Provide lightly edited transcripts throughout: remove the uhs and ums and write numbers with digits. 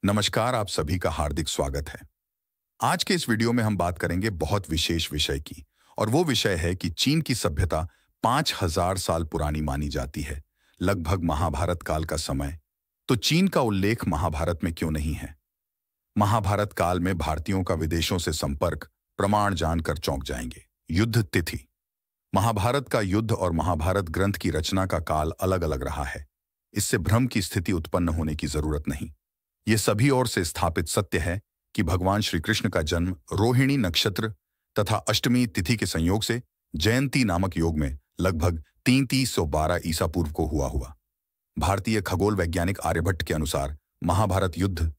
नमस्कार, आप सभी का हार्दिक स्वागत है। आज के इस वीडियो में हम बात करेंगे बहुत विशेष विषय की। और वो विषय है कि चीन की सभ्यता 5000 साल पुरानी मानी जाती है, लगभग महाभारत काल का समय। तो चीन का उल्लेख महाभारत में क्यों नहीं है? महाभारत काल में भारतीयों का विदेशों से संपर्क प्रमाण जानकर चौंक जाएंगे। युद्ध तिथि। महाभारत का युद्ध और महाभारत ग्रंथ की रचना का काल अलग अलग रहा है। इससे भ्रम की स्थिति उत्पन्न होने की जरूरत नहीं। यह सभी ओर से स्थापित सत्य है कि भगवान श्री कृष्ण का जन्म रोहिणी नक्षत्र तथा अष्टमी तिथि के संयोग से जयंती नामक योग में लगभग 3312 ईसा पूर्व को हुआ। भारतीय खगोल वैज्ञानिक आर्यभट्ट के अनुसार महाभारत युद्ध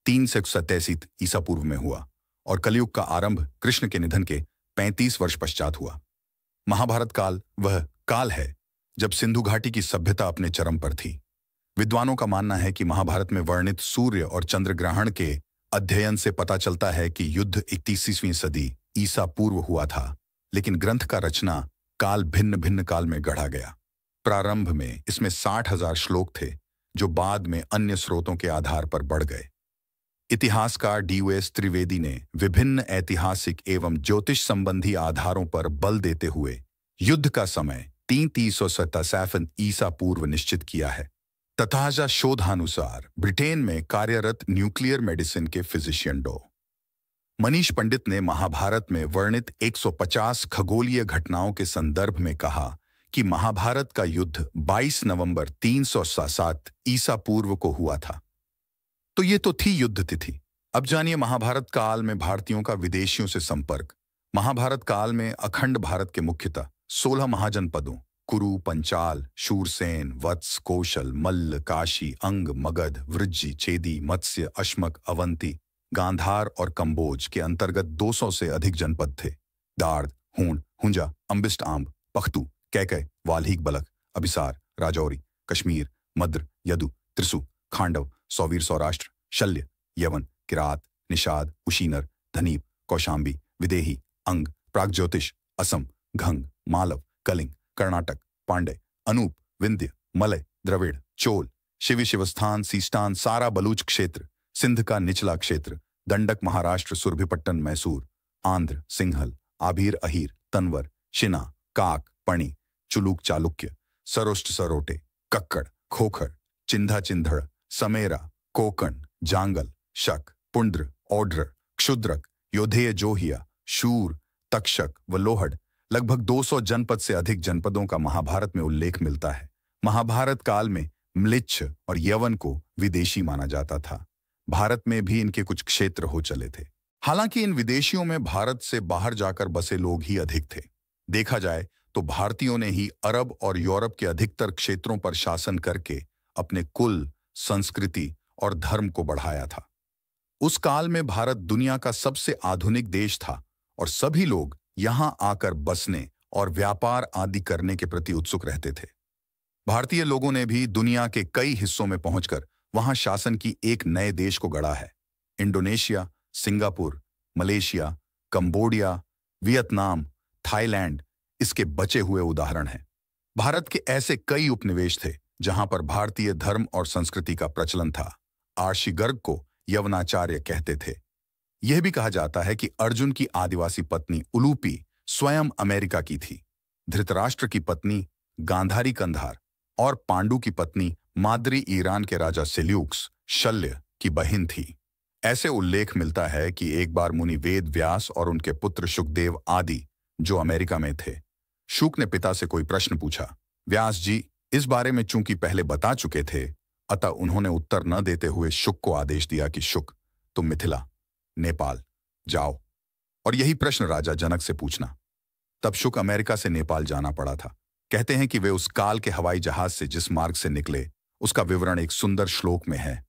387 ईसा पूर्व में हुआ और कलयुग का आरंभ कृष्ण के निधन के 35 वर्ष पश्चात हुआ। महाभारत काल वह काल है जब सिंधु घाटी की सभ्यता अपने चरम पर थी। विद्वानों का मानना है कि महाभारत में वर्णित सूर्य और चंद्र ग्रहण के अध्ययन से पता चलता है कि युद्ध 31वीं सदी ईसा पूर्व हुआ था, लेकिन ग्रंथ का रचना काल भिन्न भिन्न काल में गढ़ा गया। प्रारंभ में इसमें 60,000 श्लोक थे, जो बाद में अन्य स्रोतों के आधार पर बढ़ गए। इतिहासकार डी.एस. त्रिवेदी ने विभिन्न ऐतिहासिक एवं ज्योतिष संबंधी आधारों पर बल देते हुए युद्ध का समय 3357 ईसा पूर्व निश्चित किया है। तथाजा शोधानुसार ब्रिटेन में कार्यरत न्यूक्लियर मेडिसिन के फिजिशियन डॉ. मनीष पंडित ने महाभारत में वर्णित 150 खगोलीय घटनाओं के संदर्भ में कहा कि महाभारत का युद्ध 22 नवंबर 307 ईसा पूर्व को हुआ था। तो ये तो थी युद्ध तिथि। अब जानिए महाभारत काल में भारतीयों का विदेशियों से संपर्क। महाभारत काल में अखंड भारत के मुख्यतः 16 महाजनपदों कुरु, पंचाल, शूरसेन, वत्स, कौशल, मल्ल, काशी, अंग, मगध, वृज्जी, चेदी, मत्स्य, अश्मक, अवंती, गांधार और कंबोज के अंतर्गत 200 से अधिक जनपद थे। दार्द, हूण, हुंजा, अम्बिस्ट आम्ब, पख्तू, कैकय, वाल्हीक बलक, अभिसार, राजौरी, कश्मीर, मद्र, यदु, त्रिसु, खांडव, सौवीर सौराष्ट्र, शल्य, यवन, किरात, निषाद, उशीनर, धनीप, कौशांबी, विदेही, अंग, प्रागज्योतिष, असम, घंग, मालव, कलिंग, कर्नाटक, पांडे, अनूप, विंध्य, मलय, द्रविड़, चोल, शिवी शिवस्थान, सीस्तान, सारा बलूच क्षेत्र, सिंध का निचला क्षेत्र, दंडक महाराष्ट्र, सुरभिपट्टन, मैसूर, आंध्र, सिंहल, आभीर, अहीर, तनवर, शिना, काक, पणी, चुलूक, चालुक्य, सरोष्ट, सरोटे, कक्कड़, खोखर, चिंधा, चिंधड़, समेरा, कोकण, जांगल, शक, पुंड्र, औड्र, क्षुद्रक, योधेय, जोहिया, शूर, तक्षक व लोहड़, लगभग 200 जनपद से अधिक जनपदों का महाभारत में उल्लेख मिलता है। महाभारत काल में म्लेच्छ और यवन को विदेशी माना जाता था। भारत में भी इनके कुछ क्षेत्र हो चले थे। हालांकि इन विदेशियों में भारत से बाहर जाकर बसे लोग ही अधिक थे। देखा जाए तो भारतीयों ने ही अरब और यूरोप के अधिकतर क्षेत्रों पर शासन करके अपने कुल, संस्कृति और धर्म को बढ़ाया था। उस काल में भारत दुनिया का सबसे आधुनिक देश था और सभी लोग यहां आकर बसने और व्यापार आदि करने के प्रति उत्सुक रहते थे। भारतीय लोगों ने भी दुनिया के कई हिस्सों में पहुंचकर वहां शासन की एक नए देश को गढ़ा है। Indonesia, Singapore, Malaysia, Cambodia, Vietnam, Thailand इसके बचे हुए उदाहरण हैं। भारत के ऐसे कई उपनिवेश थे जहां पर भारतीय धर्म और संस्कृति का प्रचलन था। आर्षि गर्ग को यवनाचार्य कहते थे। यह भी कहा जाता है कि अर्जुन की आदिवासी पत्नी उलूपी स्वयं अमेरिका की थी। धृतराष्ट्र की पत्नी गांधारी कंधार और पांडु की पत्नी माद्री ईरान के राजा सेल्यूक्स शल्य की बहन थी। ऐसे उल्लेख मिलता है कि एक बार मुनि वेद व्यास और उनके पुत्र शुकदेव आदि जो अमेरिका में थे, शुक ने पिता से कोई प्रश्न पूछा। व्यास जी इस बारे में चूंकि पहले बता चुके थे, अतः उन्होंने उत्तर न देते हुए शुक को आदेश दिया कि शुक, तुम मिथिला, नेपाल जाओ और यही प्रश्न राजा जनक से पूछना। तब शुक अमेरिका से नेपाल जाना पड़ा था। कहते हैं कि वे उस काल के हवाई जहाज से जिस मार्ग से निकले उसका विवरण एक सुंदर श्लोक में है।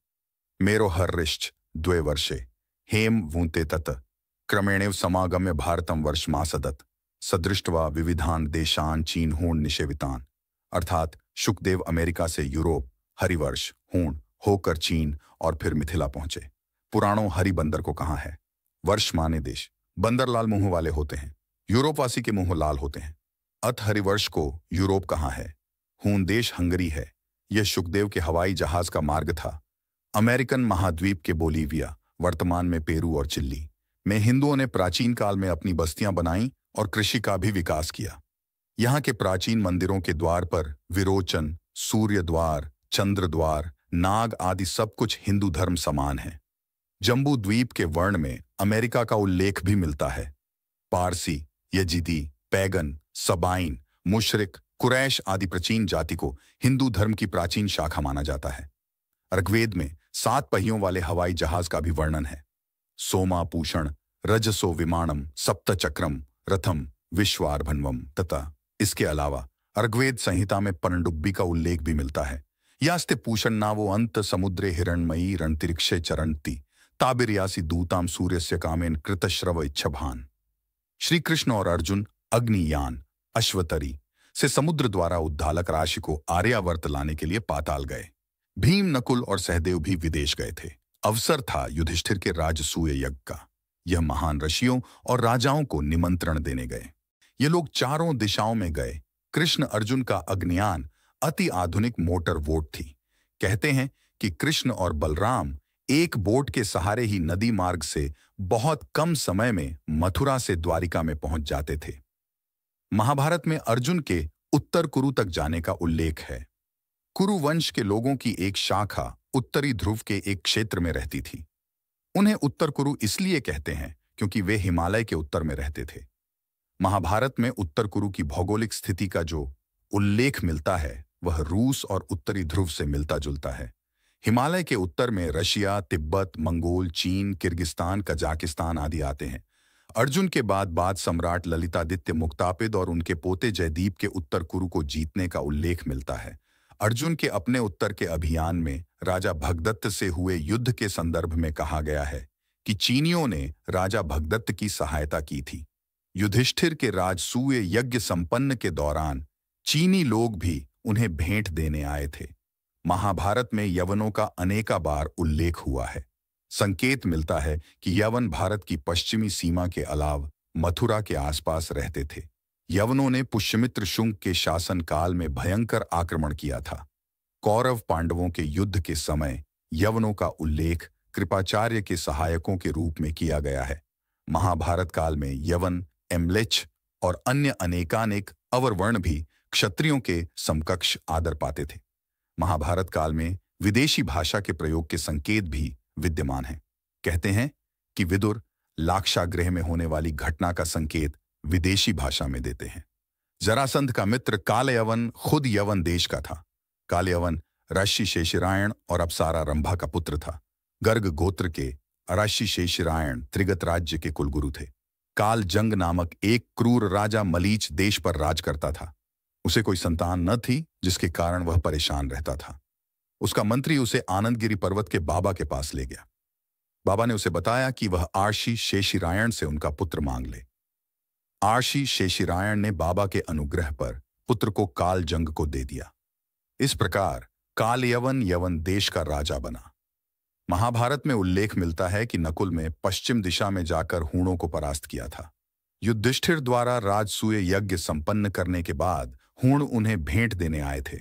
मेरो हर्रिश्च द्वे वर्षे हेम वूंते तत क्रमेणेव समागम्य भारतम वर्ष मासदत सदृष्टवा विविधान देशान चीन हूण निषेवितान। अर्थात शुकदेव अमेरिका से यूरोप, हरिवर्ष, हूण होकर चीन और फिर मिथिला पहुंचे। पुराणों हरि बंदर को कहाँ है। वर्ष माने देश, बंदर लाल मुंह वाले होते हैं, यूरोपवासी के मुंह लाल होते हैं। अत हरिवर्ष को यूरोप कहाँ है। हूण देश हंगरी है। यह शुकदेव के हवाई जहाज का मार्ग था। अमेरिकन महाद्वीप के बोलीविया, वर्तमान में पेरू और चिली, में हिंदुओं ने प्राचीन काल में अपनी बस्तियां बनाईं और कृषि का भी विकास किया। यहाँ के प्राचीन मंदिरों के द्वार पर विरोचन, सूर्य द्वार, चंद्र द्वार, नाग आदि सब कुछ हिंदू धर्म समान है। जम्बू द्वीप के वर्ण में अमेरिका का उल्लेख भी मिलता है। पारसी, यजीदी, पैगन, सबाइन, मुशरिक, कुरैश आदि प्राचीन जाति को हिंदू धर्म की प्राचीन शाखा माना जाता है। ऋग्वेद में 7 पहियों वाले हवाई जहाज का भी वर्णन है। सोमा पूषण, रजसो विमानम, सप्तचक्रम, रथम, विश्वार्भनवम तथा इसके अलावा ऋग्वेद संहिता में पनडुब्बी का उल्लेख भी मिलता है। यास्ते पूषण नावो अंत समुद्रे हिरणमयी रणतिरिक्षे चरणती ताबिरयासी दूताम सूर्यस्य कामेन कृतश्रव इच्छभान। श्री कृष्ण और अर्जुन अग्नियान, अश्वतरी से समुद्र द्वारा उद्धालक राशि को आर्यावर्त लाने के लिए पाताल गए। भीम, नकुल और सहदेव भी विदेश गए थे। अवसर था युधिष्ठिर के राजसूय यज्ञ का। यह महान ऋषियों और राजाओं को निमंत्रण देने गए। ये लोग चारों दिशाओं में गए। कृष्ण अर्जुन का अग्नियान अति आधुनिक मोटर बोट थी। कहते हैं कि कृष्ण और बलराम एक बोट के सहारे ही नदी मार्ग से बहुत कम समय में मथुरा से द्वारिका में पहुंच जाते थे। महाभारत में अर्जुन के उत्तर कुरु तक जाने का उल्लेख है। कुरु वंश के लोगों की एक शाखा उत्तरी ध्रुव के एक क्षेत्र में रहती थी। उन्हें उत्तर कुरु इसलिए कहते हैं क्योंकि वे हिमालय के उत्तर में रहते थे। महाभारत में उत्तर कुरु की भौगोलिक स्थिति का जो उल्लेख मिलता है वह रूस और उत्तरी ध्रुव से मिलता जुलता है। हिमालय के उत्तर में रशिया, तिब्बत, मंगोल, चीन, किर्गिस्तान, कजाकिस्तान आदि आते हैं। अर्जुन के बाद सम्राट ललितादित्य मुक्तापिद और उनके पोते जयदीप के उत्तर कुरु को जीतने का उल्लेख मिलता है। अर्जुन के अपने उत्तर के अभियान में राजा भगदत्त से हुए युद्ध के संदर्भ में कहा गया है कि चीनियों ने राजा भगदत्त की सहायता की थी। युधिष्ठिर के राजसूय यज्ञ संपन्न के दौरान चीनी लोग भी उन्हें भेंट देने आए थे। महाभारत में यवनों का अनेका बार उल्लेख हुआ है। संकेत मिलता है कि यवन भारत की पश्चिमी सीमा के अलावा मथुरा के आसपास रहते थे। यवनों ने पुष्यमित्र शुंग के शासन काल में भयंकर आक्रमण किया था। कौरव पांडवों के युद्ध के समय यवनों का उल्लेख कृपाचार्य के सहायकों के रूप में किया गया है। महाभारत काल में यवन, एम्लेच और अन्य अनेकानेक अवरवर्ण भी क्षत्रियों के समकक्ष आदर पाते थे। महाभारत काल में विदेशी भाषा के प्रयोग के संकेत भी विद्यमान हैं। कहते हैं कि विदुर लाक्षागृह में होने वाली घटना का संकेत विदेशी भाषा में देते हैं। जरासंध का मित्र कालयवन खुद यवन देश का था। कालयवन ऋषि शेषरायण और अप्सरा रंभा का पुत्र था। गर्ग गोत्र के ऋषि शेषरायण त्रिगत राज्य के कुलगुरु थे। काल जंग नामक एक क्रूर राजा मलीच देश पर राज करता था। उसे कोई संतान न थी, जिसके कारण वह परेशान रहता था। उसका मंत्री उसे आनंदगिरी पर्वत के बाबा के पास ले गया। बाबा ने उसे बताया कि वह आर्षि शेषिरायण से उनका पुत्र मांग ले। आर्षि शेषिरायण ने बाबा के अनुग्रह पर पुत्र को काल जंग को दे दिया। इस प्रकार कालयवन यवन देश का राजा बना। महाभारत में उल्लेख मिलता है कि नकुल में पश्चिम दिशा में जाकर हूणों को परास्त किया था। युधिष्ठिर द्वारा राजसूय यज्ञ संपन्न करने के बाद हूण उन्हें भेंट देने आए थे।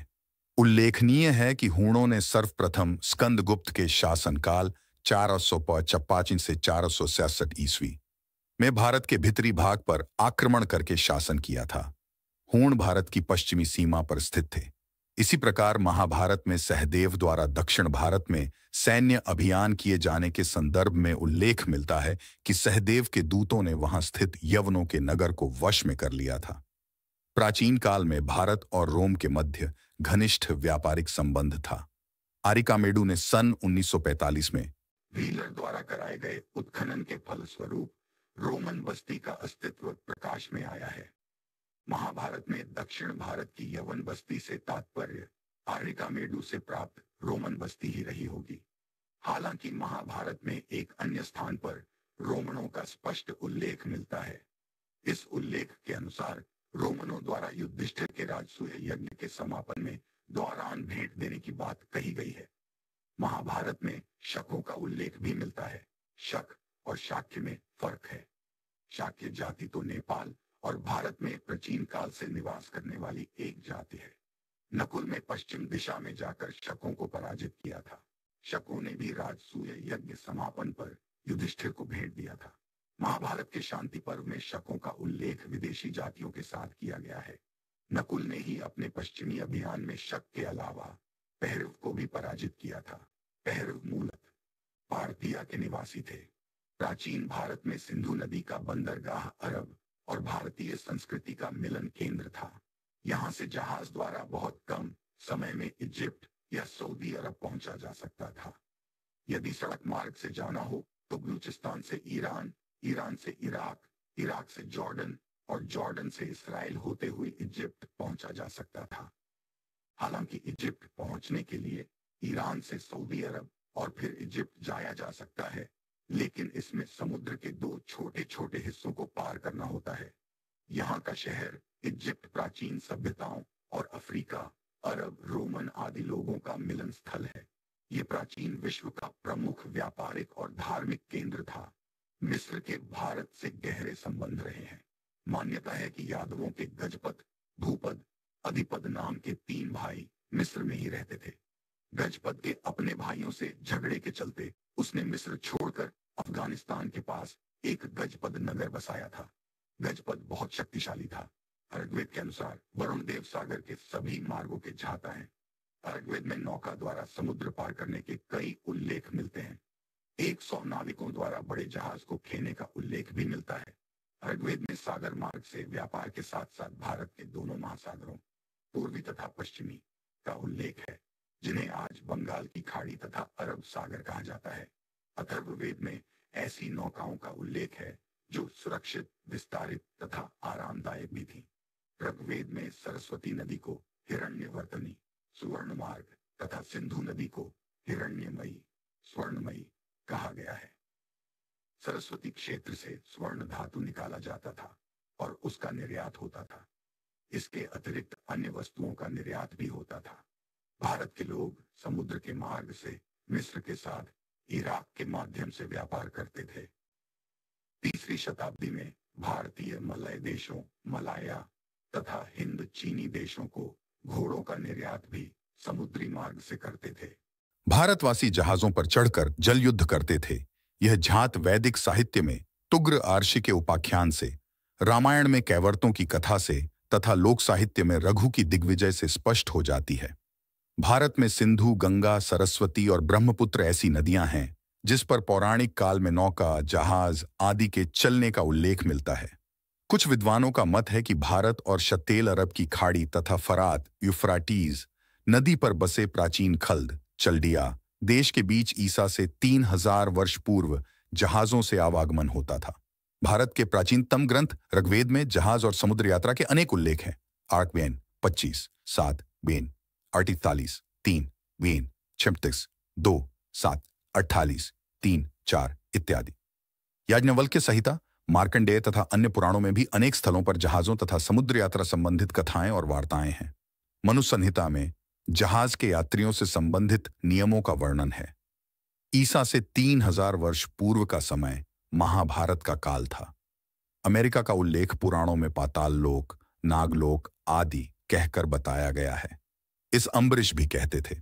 उल्लेखनीय है कि हूणों ने सर्वप्रथम स्कंदगुप्त के शासनकाल 455 से 466 ईस्वी में भारत के भीतरी भाग पर आक्रमण करके शासन किया था। हूण भारत की पश्चिमी सीमा पर स्थित थे। इसी प्रकार महाभारत में सहदेव द्वारा दक्षिण भारत में सैन्य अभियान किए जाने के संदर्भ में उल्लेख मिलता है कि सहदेव के दूतों ने वहां स्थित यवनों के नगर को वश में कर लिया था। प्राचीन काल में भारत और रोम के मध्य घनिष्ठ व्यापारिक संबंध था। आरिकामेडू ने सन 1945 में व्हीलर द्वारा कराए गए उत्खनन के फलस्वरूप रोमन बस्ती का अस्तित्व प्रकाश में आया है। महाभारत में दक्षिण भारत की यवन बस्ती से तात्पर्य आरिकामेडू से प्राप्त रोमन बस्ती ही रही होगी। हालांकि महाभारत में एक अन्य स्थान पर रोमनों का स्पष्ट उल्लेख मिलता है। इस उल्लेख के अनुसार रोमनों द्वारा युधिष्ठिर के राजसूय यज्ञ के समापन में दौरान भेंट देने की बात कही गई है। महाभारत में शकों का उल्लेख भी मिलता है। शक और शाक्य में फर्क है। शाक्य जाति तो नेपाल और भारत में प्राचीन काल से निवास करने वाली एक जाति है। नकुल में पश्चिम दिशा में जाकर शकों को पराजित किया था। शकों ने भी राजसूय यज्ञ समापन पर युधिष्ठिर को भेंट दिया था। महाभारत के शांति पर्व में शकों का उल्लेख विदेशी जातियों के साथ किया गया है। नकुल ने ही अपने पश्चिमी अभियान में शक के अलावा पहरव को भी पराजित किया था। पहरव मूलतः पार्थिया के निवासी थे। प्राचीन भारत में सिंधु नदी का बंदरगाह अरब और भारतीय संस्कृति का मिलन केंद्र था। यहाँ से जहाज द्वारा बहुत कम समय में इजिप्ट या सऊदी अरब पहुंचा जा सकता था। यदि सड़क मार्ग से जाना हो तो बलूचिस्तान से ईरान, ईरान से इराक, इराक से जॉर्डन और जॉर्डन से इसराइल होते हुए इजिप्ट पहुंचा जा सकता था। हालांकि इजिप्ट पहुंचने के लिए ईरान से सऊदी अरब और फिर इजिप्ट जाया जा सकता है, लेकिन इसमें समुद्र के दो छोटे छोटे हिस्सों को पार करना होता है। यहाँ का शहर इजिप्ट प्राचीन सभ्यताओं और अफ्रीका, अरब, रोमन आदि लोगों का मिलन स्थल है। ये प्राचीन विश्व का प्रमुख व्यापारिक और धार्मिक केंद्र था। मिस्र के भारत से गहरे संबंध रहे हैं। मान्यता है कि यादवों के गजपत, भूपद, अधिपद नाम के 3 भाई मिस्र में ही रहते थे। गजपत के अपने भाइयों से झगड़े के चलते उसने मिस्र छोड़कर अफगानिस्तान के पास एक गजपद नगर बसाया था। गजपत बहुत शक्तिशाली था। ऋग्वेद के अनुसार वरुण देव सागर के सभी मार्गों के झाता है। ऋग्वेद में नौका द्वारा समुद्र पार करने के कई उल्लेख मिलते हैं। 100 नाविकों द्वारा बड़े जहाज को खेने का उल्लेख भी मिलता है। ऋग्वेद में सागर मार्ग से व्यापार के साथ साथ भारत के दोनों महासागरों, पूर्वी तथा पश्चिमी, का उल्लेख है, जिन्हें आज बंगाल की खाड़ी तथा अरब सागर कहा जाता है। अथर्ववेद में ऐसी नौकाओं का उल्लेख है जो सुरक्षित, विस्तारित तथा आरामदायक भी थी। ऋग्वेद में सरस्वती नदी को हिरण्यवर्तनी, सुवर्ण मार्ग तथा सिंधु नदी को हिरण्यमयी, स्वर्णमयी कहा गया है। सरस्वती क्षेत्र से स्वर्ण धातु निकाला जाता था और उसका निर्यात होता था। इसके अतिरिक्त अन्य वस्तुओं का निर्यात भी होता था। भारत के लोग समुद्र के मार्ग से मिस्र के साथ इराक के माध्यम से व्यापार करते थे। 3री शताब्दी में भारतीय मलय देशों, मलाया तथा हिंद चीनी देशों को घोड़ों का निर्यात भी समुद्री मार्ग से करते थे। भारतवासी जहाजों पर चढ़कर जल युद्ध करते थे। यह झात वैदिक साहित्य में तुग्र आर्षि के उपाख्यान से, रामायण में कैवर्तों की कथा से तथा लोक साहित्य में रघु की दिग्विजय से स्पष्ट हो जाती है। भारत में सिंधु, गंगा, सरस्वती और ब्रह्मपुत्र ऐसी नदियां हैं जिस पर पौराणिक काल में नौका, जहाज आदि के चलने का उल्लेख मिलता है। कुछ विद्वानों का मत है कि भारत और शतेल अरब की खाड़ी तथा फरात, यूफ्राटीज नदी पर बसे प्राचीन खल्द, चल्डिया देश के बीच ईसा से 3000 वर्ष पूर्व जहाजों से आवागमन होता था। भारत के प्राचीनतम ग्रंथ ऋग्वेद में जहाज और समुद्र यात्रा के अनेक उल्लेख हैं। आर्कवेन 25, 7, बेन 48, 3, वेन 36, 2, 7, 48, 3, 4 इत्यादि। याज्ञवल्क्य संहिता, मार्कंडेय तथा अन्य पुराणों में भी अनेक स्थलों पर जहाजों तथा समुद्र यात्रा संबंधित कथाएं और वार्ताएं हैं। मनु संहिता में जहाज के यात्रियों से संबंधित नियमों का वर्णन है। ईसा से 3000 वर्ष पूर्व का समय महाभारत का काल था। अमेरिका का उल्लेख पुराणों में पाताल लोक, नागलोक आदि कहकर बताया गया है। इस अम्बरीश भी कहते थे।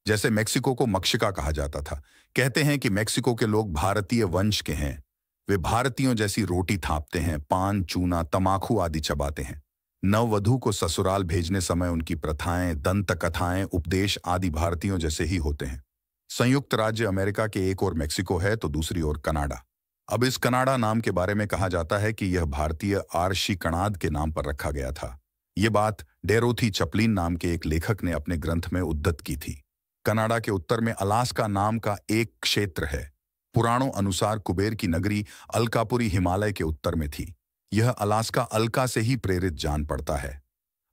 जैसे मेक्सिको को मक्षिका कहा जाता था। कहते हैं कि मेक्सिको के लोग भारतीय वंश के हैं। वे भारतीयों जैसी रोटी थापते हैं, पान, चूना, तमाकू आदि चबाते हैं। नववधू को ससुराल भेजने समय उनकी प्रथाएं, दंत कथाएं, उपदेश आदि भारतीयों जैसे ही होते हैं। संयुक्त राज्य अमेरिका के एक ओर मेक्सिको है तो दूसरी ओर कनाडा। अब इस कनाडा नाम के बारे में कहा जाता है कि यह भारतीय आर्षी कणाद के नाम पर रखा गया था। ये बात डेरोथी चपलिन नाम के एक लेखक ने अपने ग्रंथ में उद्धत की थी। कनाडा के उत्तर में अलास्का नाम का एक क्षेत्र है। पुराणों अनुसार कुबेर की नगरी अलकापुरी हिमालय के उत्तर में थी। यह अलास्का अलका से ही प्रेरित जान पड़ता है।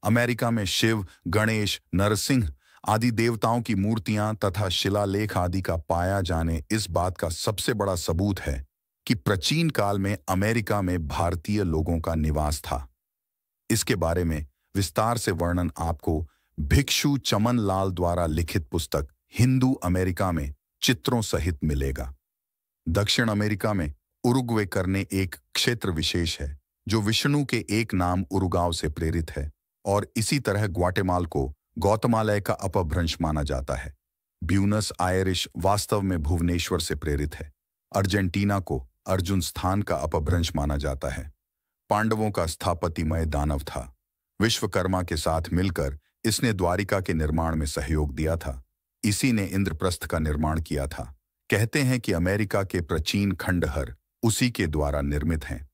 अमेरिका में शिव, गणेश, नरसिंह आदि देवताओं की मूर्तियां तथा शिलालेख आदि का पाया जाने इस बात का सबसे बड़ा सबूत है कि प्राचीन काल में अमेरिका में भारतीय लोगों का निवास था। इसके बारे में विस्तार से वर्णन आपको भिक्षु चमन लाल द्वारा लिखित पुस्तक हिंदू अमेरिका में चित्रों सहित मिलेगा। दक्षिण अमेरिका में उरुग्वे करने एक क्षेत्र विशेष है जो विष्णु के एक नाम उरुगाव से प्रेरित है और इसी तरह ग्वाटेमाल को गौतमालय का अपभ्रंश माना जाता है। ब्यूनस आयरिश वास्तव में भुवनेश्वर से प्रेरित है। अर्जेंटीना को अर्जुन स्थान का अपभ्रंश माना जाता है। पांडवों का स्थापतिमय दानव था। विश्वकर्मा के साथ मिलकर इसने द्वारिका के निर्माण में सहयोग दिया था। इसी ने इंद्रप्रस्थ का निर्माण किया था। कहते हैं कि अमेरिका के प्राचीन खंडहर उसी के द्वारा निर्मित हैं।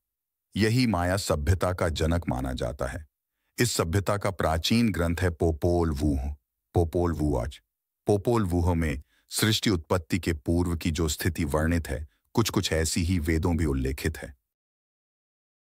यही माया सभ्यता का जनक माना जाता है। इस सभ्यता का प्राचीन ग्रंथ है पोपोल वूह। पोपोल वूह में सृष्टि उत्पत्ति के पूर्व की जो स्थिति वर्णित है, कुछ कुछ ऐसी ही वेदों भी उल्लेखित है।